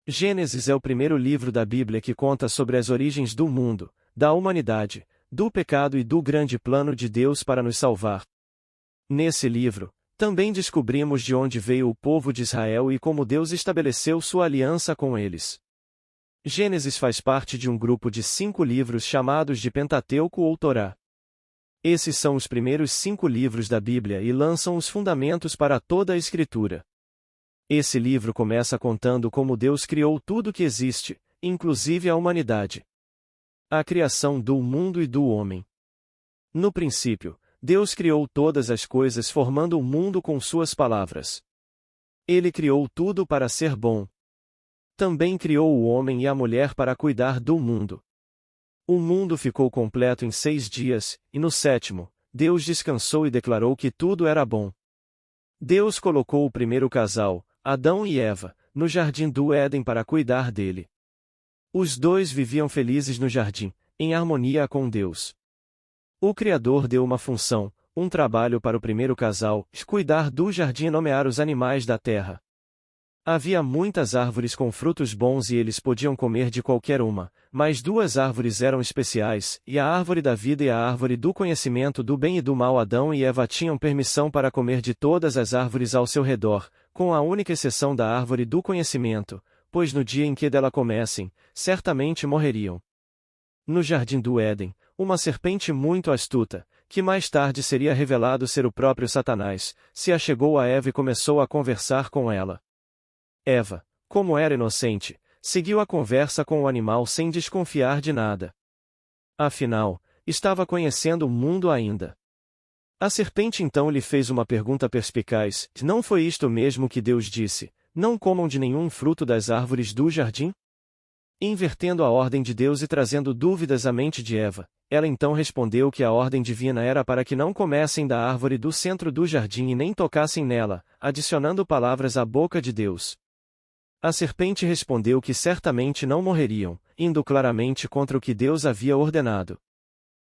Gênesis é o primeiro livro da Bíblia que conta sobre as origens do mundo, da humanidade, do pecado e do grande plano de Deus para nos salvar. Nesse livro, também descobrimos de onde veio o povo de Israel e como Deus estabeleceu sua aliança com eles. Gênesis faz parte de um grupo de 5 livros chamados de Pentateuco ou Torá. Esses são os primeiros 5 livros da Bíblia e lançam os fundamentos para toda a Escritura. Esse livro começa contando como Deus criou tudo que existe, inclusive a humanidade. A criação do mundo e do homem. No princípio, Deus criou todas as coisas formando o mundo com suas palavras. Ele criou tudo para ser bom. Também criou o homem e a mulher para cuidar do mundo. O mundo ficou completo em 6 dias, e no 7º, Deus descansou e declarou que tudo era bom. Deus colocou o primeiro casal, Adão e Eva, no jardim do Éden para cuidar dele. Os dois viviam felizes no jardim, em harmonia com Deus. O Criador deu uma função, um trabalho para o primeiro casal, cuidar do jardim e nomear os animais da terra. Havia muitas árvores com frutos bons e eles podiam comer de qualquer uma, mas 2 árvores eram especiais, e a árvore da vida e a árvore do conhecimento do bem e do mal. Adão e Eva tinham permissão para comer de todas as árvores ao seu redor, com a única exceção da árvore do conhecimento, pois no dia em que dela comessem, certamente morreriam. No jardim do Éden, uma serpente muito astuta, que mais tarde seria revelado ser o próprio Satanás, se achegou a Eva e começou a conversar com ela. Eva, como era inocente, seguiu a conversa com o animal sem desconfiar de nada. Afinal, estava conhecendo o mundo ainda. A serpente então lhe fez uma pergunta perspicaz: não foi isto mesmo que Deus disse, não comam de nenhum fruto das árvores do jardim? Invertendo a ordem de Deus e trazendo dúvidas à mente de Eva, ela então respondeu que a ordem divina era para que não comessem da árvore do centro do jardim e nem tocassem nela, adicionando palavras à boca de Deus. A serpente respondeu que certamente não morreriam, indo claramente contra o que Deus havia ordenado.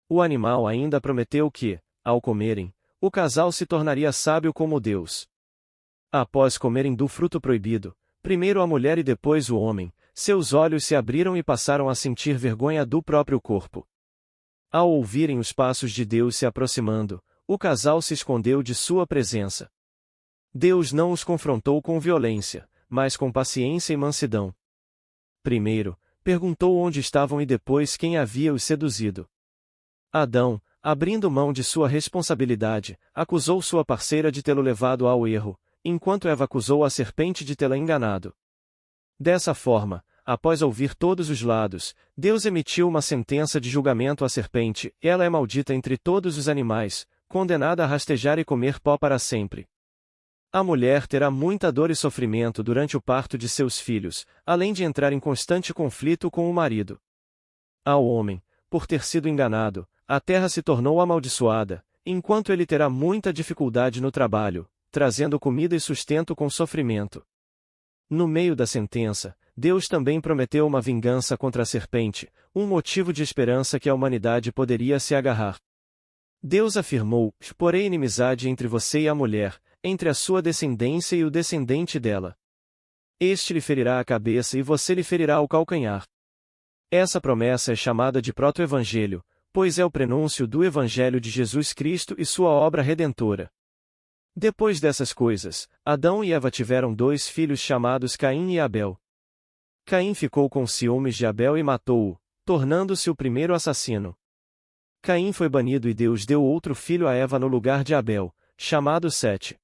O animal ainda prometeu que, ao comerem, o casal se tornaria sábio como Deus. Após comerem do fruto proibido, primeiro a mulher e depois o homem, seus olhos se abriram e passaram a sentir vergonha do próprio corpo. Ao ouvirem os passos de Deus se aproximando, o casal se escondeu de sua presença. Deus não os confrontou com violência, mas com paciência e mansidão. Primeiro, perguntou onde estavam e depois quem havia os seduzido. Adão, abrindo mão de sua responsabilidade, acusou sua parceira de tê-lo levado ao erro, enquanto Eva acusou a serpente de tê-la enganado. Dessa forma, após ouvir todos os lados, Deus emitiu uma sentença de julgamento à serpente: ela é maldita entre todos os animais, condenada a rastejar e comer pó para sempre. A mulher terá muita dor e sofrimento durante o parto de seus filhos, além de entrar em constante conflito com o marido. Ao homem, por ter sido enganado, a terra se tornou amaldiçoada, enquanto ele terá muita dificuldade no trabalho, trazendo comida e sustento com sofrimento. No meio da sentença, Deus também prometeu uma vingança contra a serpente, um motivo de esperança que a humanidade poderia se agarrar. Deus afirmou: porém inimizade entre você e a mulher, entre a sua descendência e o descendente dela. Este lhe ferirá a cabeça e você lhe ferirá o calcanhar. Essa promessa é chamada de proto-evangelho, pois é o prenúncio do Evangelho de Jesus Cristo e sua obra redentora. Depois dessas coisas, Adão e Eva tiveram 2 filhos chamados Caim e Abel. Caim ficou com ciúmes de Abel e matou-o, tornando-se o primeiro assassino. Caim foi banido e Deus deu outro filho a Eva no lugar de Abel, chamado Sete.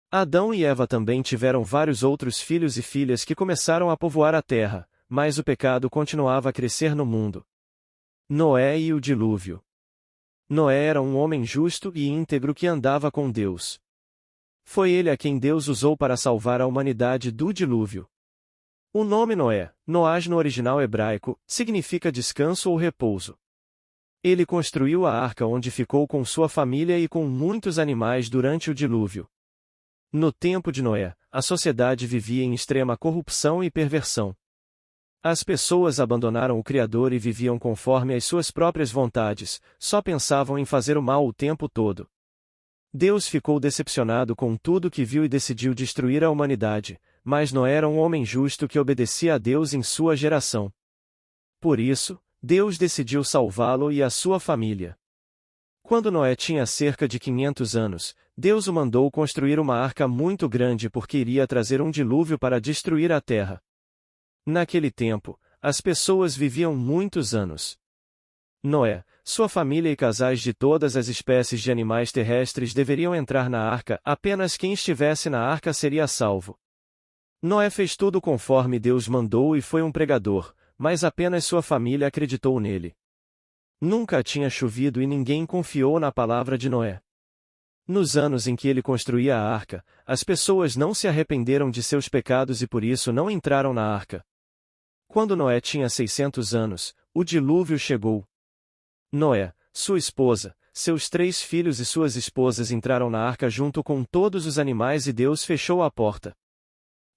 Adão e Eva também tiveram vários outros filhos e filhas que começaram a povoar a terra, mas o pecado continuava a crescer no mundo. Noé e o dilúvio. Noé era um homem justo e íntegro que andava com Deus. Foi ele a quem Deus usou para salvar a humanidade do dilúvio. O nome Noé, Noás no original hebraico, significa descanso ou repouso. Ele construiu a arca onde ficou com sua família e com muitos animais durante o dilúvio. No tempo de Noé, a sociedade vivia em extrema corrupção e perversão. As pessoas abandonaram o Criador e viviam conforme as suas próprias vontades, só pensavam em fazer o mal o tempo todo. Deus ficou decepcionado com tudo que viu e decidiu destruir a humanidade, mas Noé era um homem justo que obedecia a Deus em sua geração. Por isso, Deus decidiu salvá-lo e a sua família. Quando Noé tinha cerca de 500 anos, Deus o mandou construir uma arca muito grande porque iria trazer um dilúvio para destruir a terra. Naquele tempo, as pessoas viviam muitos anos. Noé, sua família e casais de todas as espécies de animais terrestres deveriam entrar na arca, apenas quem estivesse na arca seria salvo. Noé fez tudo conforme Deus mandou e foi um pregador, mas apenas sua família acreditou nele. Nunca tinha chovido e ninguém confiou na palavra de Noé. Nos anos em que ele construía a arca, as pessoas não se arrependeram de seus pecados e por isso não entraram na arca. Quando Noé tinha 600 anos, o dilúvio chegou. Noé, sua esposa, seus 3 filhos e suas esposas entraram na arca junto com todos os animais e Deus fechou a porta.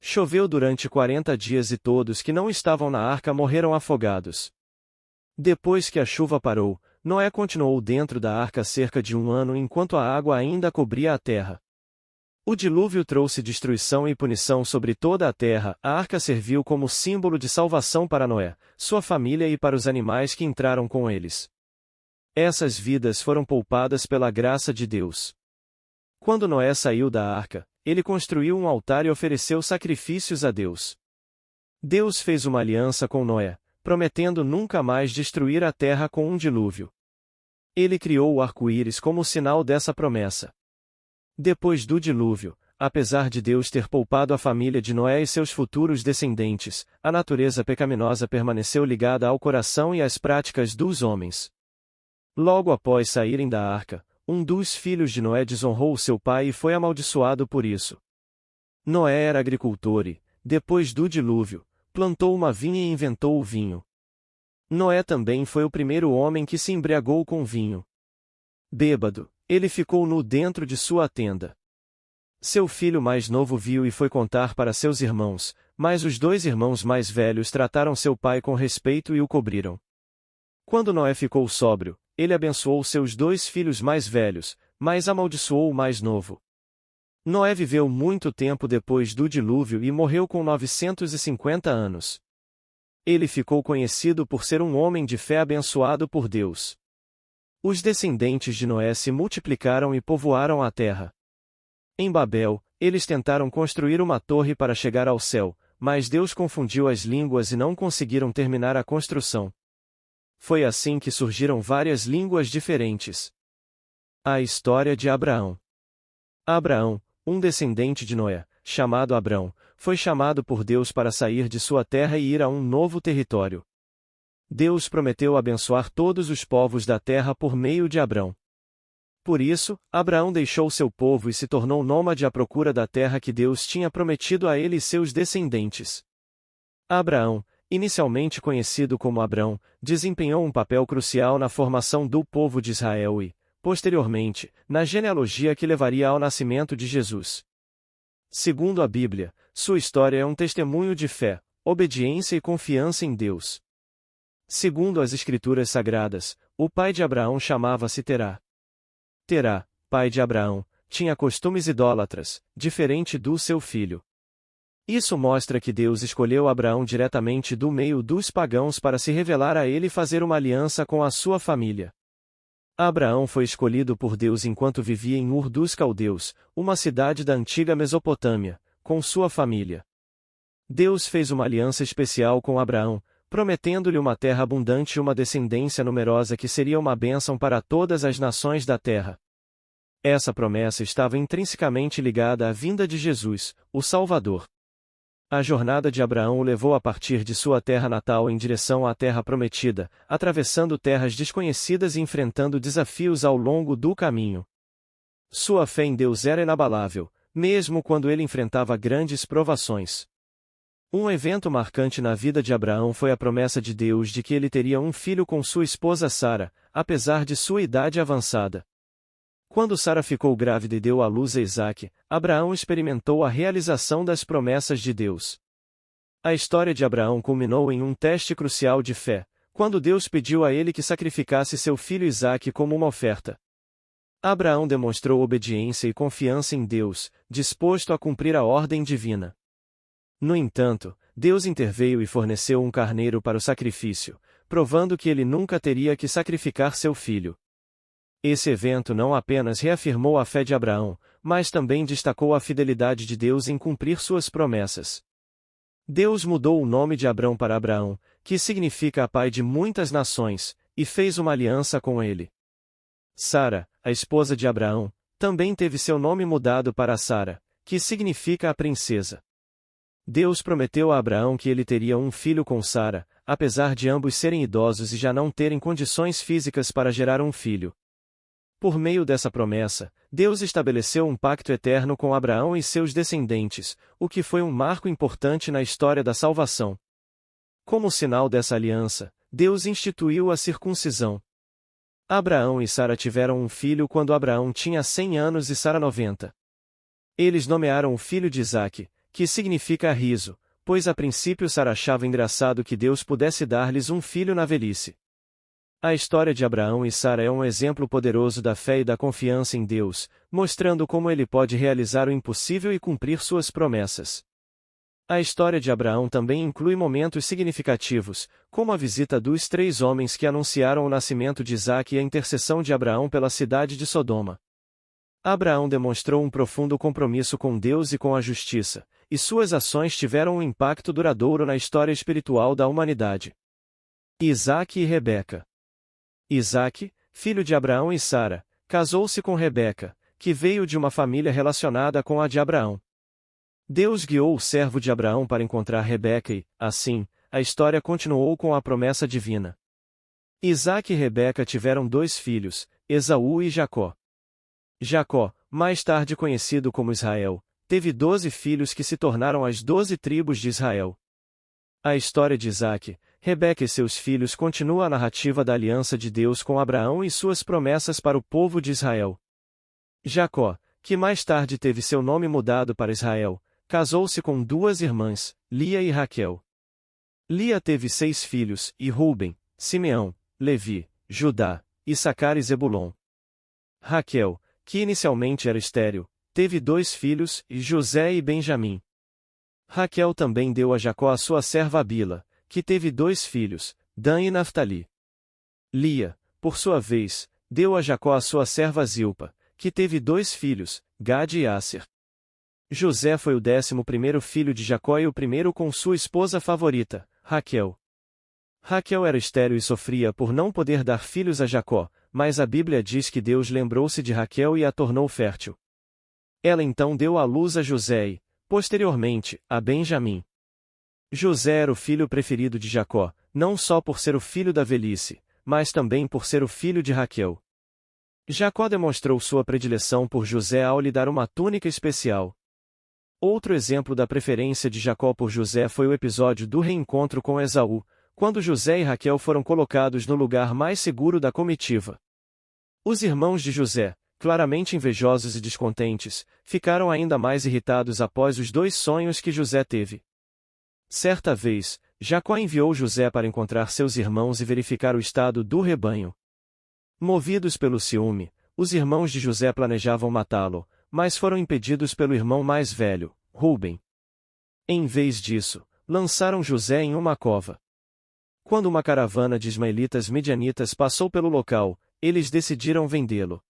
Choveu durante 40 dias e todos que não estavam na arca morreram afogados. Depois que a chuva parou, Noé continuou dentro da arca cerca de 1 ano enquanto a água ainda cobria a terra. O dilúvio trouxe destruição e punição sobre toda a terra. A arca serviu como símbolo de salvação para Noé, sua família e para os animais que entraram com eles. Essas vidas foram poupadas pela graça de Deus. Quando Noé saiu da arca, ele construiu um altar e ofereceu sacrifícios a Deus. Deus fez uma aliança com Noé, prometendo nunca mais destruir a terra com um dilúvio. Ele criou o arco-íris como sinal dessa promessa. Depois do dilúvio, apesar de Deus ter poupado a família de Noé e seus futuros descendentes, a natureza pecaminosa permaneceu ligada ao coração e às práticas dos homens. Logo após saírem da arca, um dos filhos de Noé desonrou seu pai e foi amaldiçoado por isso. Noé era agricultor e, depois do dilúvio, plantou uma vinha e inventou o vinho. Noé também foi o primeiro homem que se embriagou com vinho. Bêbado, ele ficou nu dentro de sua tenda. Seu filho mais novo viu e foi contar para seus irmãos, mas os 2 irmãos mais velhos trataram seu pai com respeito e o cobriram. Quando Noé ficou sóbrio, ele abençoou seus 2 filhos mais velhos, mas amaldiçoou o mais novo. Noé viveu muito tempo depois do dilúvio e morreu com 950 anos. Ele ficou conhecido por ser um homem de fé abençoado por Deus. Os descendentes de Noé se multiplicaram e povoaram a terra. Em Babel, eles tentaram construir uma torre para chegar ao céu, mas Deus confundiu as línguas e não conseguiram terminar a construção. Foi assim que surgiram várias línguas diferentes. A história de Abraão. Abraão, um descendente de Noé, chamado Abrão, foi chamado por Deus para sair de sua terra e ir a um novo território. Deus prometeu abençoar todos os povos da terra por meio de Abrão. Por isso, Abraão deixou seu povo e se tornou nômade à procura da terra que Deus tinha prometido a ele e seus descendentes. Abraão, inicialmente conhecido como Abrão, desempenhou um papel crucial na formação do povo de Israel e, posteriormente, na genealogia que levaria ao nascimento de Jesus. Segundo a Bíblia, sua história é um testemunho de fé, obediência e confiança em Deus. Segundo as Escrituras Sagradas, o pai de Abraão chamava-se Terá. Terá, pai de Abraão, tinha costumes idólatras, diferente do seu filho. Isso mostra que Deus escolheu Abraão diretamente do meio dos pagãos para se revelar a ele e fazer uma aliança com a sua família. Abraão foi escolhido por Deus enquanto vivia em Ur dos Caldeus, uma cidade da antiga Mesopotâmia, com sua família. Deus fez uma aliança especial com Abraão, prometendo-lhe uma terra abundante e uma descendência numerosa que seria uma bênção para todas as nações da terra. Essa promessa estava intrinsecamente ligada à vinda de Jesus, o Salvador. A jornada de Abraão o levou a partir de sua terra natal em direção à terra prometida, atravessando terras desconhecidas e enfrentando desafios ao longo do caminho. Sua fé em Deus era inabalável, mesmo quando ele enfrentava grandes provações. Um evento marcante na vida de Abraão foi a promessa de Deus de que ele teria um filho com sua esposa Sara, apesar de sua idade avançada. Quando Sara ficou grávida e deu à luz a Isaque, Abraão experimentou a realização das promessas de Deus. A história de Abraão culminou em um teste crucial de fé, quando Deus pediu a ele que sacrificasse seu filho Isaque como uma oferta. Abraão demonstrou obediência e confiança em Deus, disposto a cumprir a ordem divina. No entanto, Deus interveio e forneceu um carneiro para o sacrifício, provando que ele nunca teria que sacrificar seu filho. Esse evento não apenas reafirmou a fé de Abraão, mas também destacou a fidelidade de Deus em cumprir suas promessas. Deus mudou o nome de Abrão para Abraão, que significa pai de muitas nações, e fez uma aliança com ele. Sara, a esposa de Abraão, também teve seu nome mudado para Sara, que significa a princesa. Deus prometeu a Abraão que ele teria um filho com Sara, apesar de ambos serem idosos e já não terem condições físicas para gerar um filho. Por meio dessa promessa, Deus estabeleceu um pacto eterno com Abraão e seus descendentes, o que foi um marco importante na história da salvação. Como sinal dessa aliança, Deus instituiu a circuncisão. Abraão e Sara tiveram um filho quando Abraão tinha 100 anos e Sara 90. Eles nomearam o filho de Isaque, que significa riso, pois a princípio Sara achava engraçado que Deus pudesse dar-lhes um filho na velhice. A história de Abraão e Sara é um exemplo poderoso da fé e da confiança em Deus, mostrando como ele pode realizar o impossível e cumprir suas promessas. A história de Abraão também inclui momentos significativos, como a visita dos 3 homens que anunciaram o nascimento de Isaque e a intercessão de Abraão pela cidade de Sodoma. Abraão demonstrou um profundo compromisso com Deus e com a justiça, e suas ações tiveram um impacto duradouro na história espiritual da humanidade. Isaque e Rebeca. Isaque, filho de Abraão e Sara, casou-se com Rebeca, que veio de uma família relacionada com a de Abraão. Deus guiou o servo de Abraão para encontrar Rebeca e, assim, a história continuou com a promessa divina. Isaque e Rebeca tiveram 2 filhos, Esaú e Jacó. Jacó, mais tarde conhecido como Israel, teve 12 filhos que se tornaram as 12 tribos de Israel. A história de Isaque, Rebeca e seus filhos continua a narrativa da aliança de Deus com Abraão e suas promessas para o povo de Israel. Jacó, que mais tarde teve seu nome mudado para Israel, casou-se com 2 irmãs, Lia e Raquel. Lia teve 6 filhos, e Ruben, Simeão, Levi, Judá, Issacar e Zebulon. Raquel, que inicialmente era estéril, teve 2 filhos, José e Benjamim. Raquel também deu a Jacó a sua serva Bila, que teve 2 filhos, Dan e Naftali. Lia, por sua vez, deu a Jacó a sua serva Zilpa, que teve 2 filhos, Gade e Asser. José foi o 11º filho de Jacó e o primeiro com sua esposa favorita, Raquel. Raquel era estéril e sofria por não poder dar filhos a Jacó, mas a Bíblia diz que Deus lembrou-se de Raquel e a tornou fértil. Ela então deu à luz a José e, posteriormente, a Benjamim. José era o filho preferido de Jacó, não só por ser o filho da velhice, mas também por ser o filho de Raquel. Jacó demonstrou sua predileção por José ao lhe dar uma túnica especial. Outro exemplo da preferência de Jacó por José foi o episódio do reencontro com Esaú, quando José e Raquel foram colocados no lugar mais seguro da comitiva. Os irmãos de José, claramente invejosos e descontentes, ficaram ainda mais irritados após os 2 sonhos que José teve. Certa vez, Jacó enviou José para encontrar seus irmãos e verificar o estado do rebanho. Movidos pelo ciúme, os irmãos de José planejavam matá-lo, mas foram impedidos pelo irmão mais velho, Ruben. Em vez disso, lançaram José em uma cova. Quando uma caravana de ismaelitas midianitas passou pelo local, eles decidiram vendê-lo.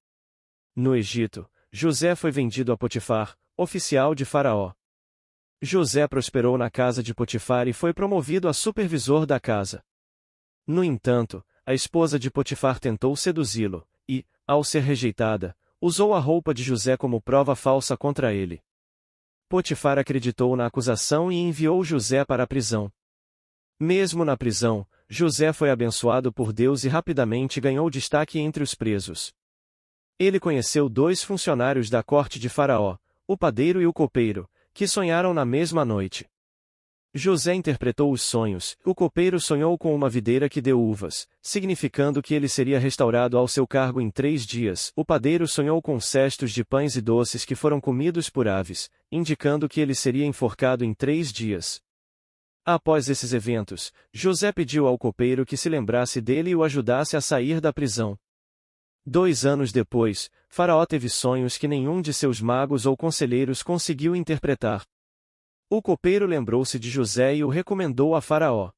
No Egito, José foi vendido a Potifar, oficial de Faraó. José prosperou na casa de Potifar e foi promovido a supervisor da casa. No entanto, a esposa de Potifar tentou seduzi-lo, e, ao ser rejeitada, usou a roupa de José como prova falsa contra ele. Potifar acreditou na acusação e enviou José para a prisão. Mesmo na prisão, José foi abençoado por Deus e rapidamente ganhou destaque entre os presos. Ele conheceu 2 funcionários da corte de Faraó, o padeiro e o copeiro, que sonharam na mesma noite. José interpretou os sonhos. O copeiro sonhou com uma videira que deu uvas, significando que ele seria restaurado ao seu cargo em 3 dias. O padeiro sonhou com cestos de pães e doces que foram comidos por aves, indicando que ele seria enforcado em 3 dias. Após esses eventos, José pediu ao copeiro que se lembrasse dele e o ajudasse a sair da prisão. 2 anos depois, Faraó teve sonhos que nenhum de seus magos ou conselheiros conseguiu interpretar. O copeiro lembrou-se de José e o recomendou a Faraó.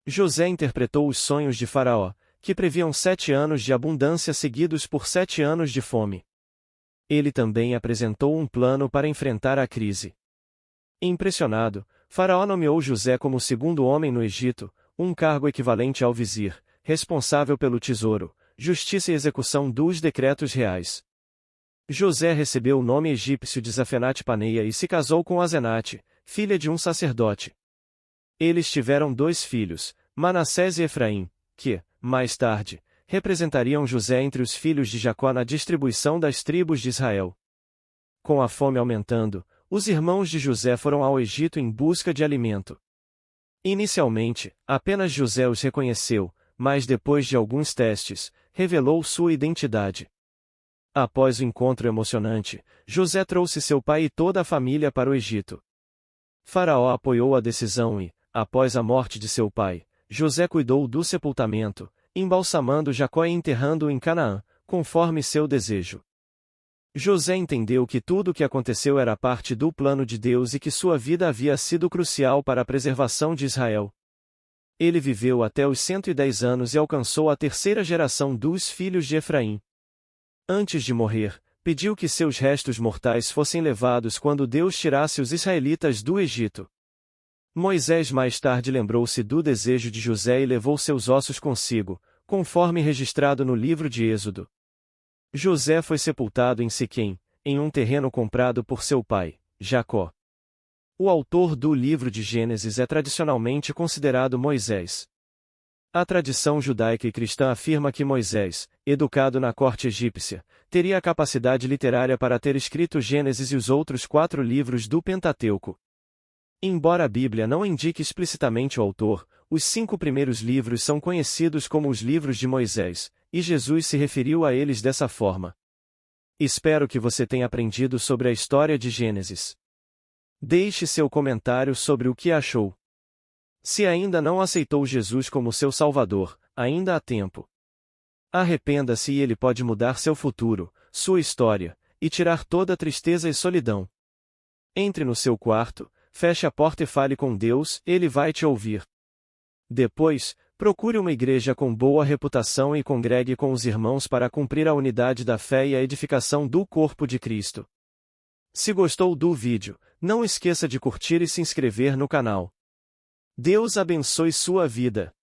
José interpretou os sonhos de Faraó, que previam 7 anos de abundância seguidos por 7 anos de fome. Ele também apresentou um plano para enfrentar a crise. Impressionado, Faraó nomeou José como o segundo homem no Egito, um cargo equivalente ao vizir, responsável pelo tesouro, justiça e execução dos decretos reais. José recebeu o nome egípcio de Zafenate-Paneia e se casou com Azenate, filha de um sacerdote. Eles tiveram 2 filhos, Manassés e Efraim, que, mais tarde, representariam José entre os filhos de Jacó na distribuição das tribos de Israel. Com a fome aumentando, os irmãos de José foram ao Egito em busca de alimento. Inicialmente, apenas José os reconheceu, mas depois de alguns testes, revelou sua identidade. Após o encontro emocionante, José trouxe seu pai e toda a família para o Egito. Faraó apoiou a decisão e, após a morte de seu pai, José cuidou do sepultamento, embalsamando Jacó e enterrando-o em Canaã, conforme seu desejo. José entendeu que tudo o que aconteceu era parte do plano de Deus e que sua vida havia sido crucial para a preservação de Israel. Ele viveu até os 110 anos e alcançou a 3ª geração dos filhos de Efraim. Antes de morrer, pediu que seus restos mortais fossem levados quando Deus tirasse os israelitas do Egito. Moisés mais tarde lembrou-se do desejo de José e levou seus ossos consigo, conforme registrado no livro de Êxodo. José foi sepultado em Siquém, em um terreno comprado por seu pai, Jacó. O autor do livro de Gênesis é tradicionalmente considerado Moisés. A tradição judaica e cristã afirma que Moisés, educado na corte egípcia, teria a capacidade literária para ter escrito Gênesis e os outros 4 livros do Pentateuco. Embora a Bíblia não indique explicitamente o autor, os 5 primeiros livros são conhecidos como os livros de Moisés, e Jesus se referiu a eles dessa forma. Espero que você tenha aprendido sobre a história de Gênesis. Deixe seu comentário sobre o que achou. Se ainda não aceitou Jesus como seu Salvador, ainda há tempo. Arrependa-se e ele pode mudar seu futuro, sua história, e tirar toda a tristeza e solidão. Entre no seu quarto, feche a porta e fale com Deus, ele vai te ouvir. Depois, procure uma igreja com boa reputação e congregue com os irmãos para cumprir a unidade da fé e a edificação do corpo de Cristo. Se gostou do vídeo, não esqueça de curtir e se inscrever no canal. Deus abençoe sua vida.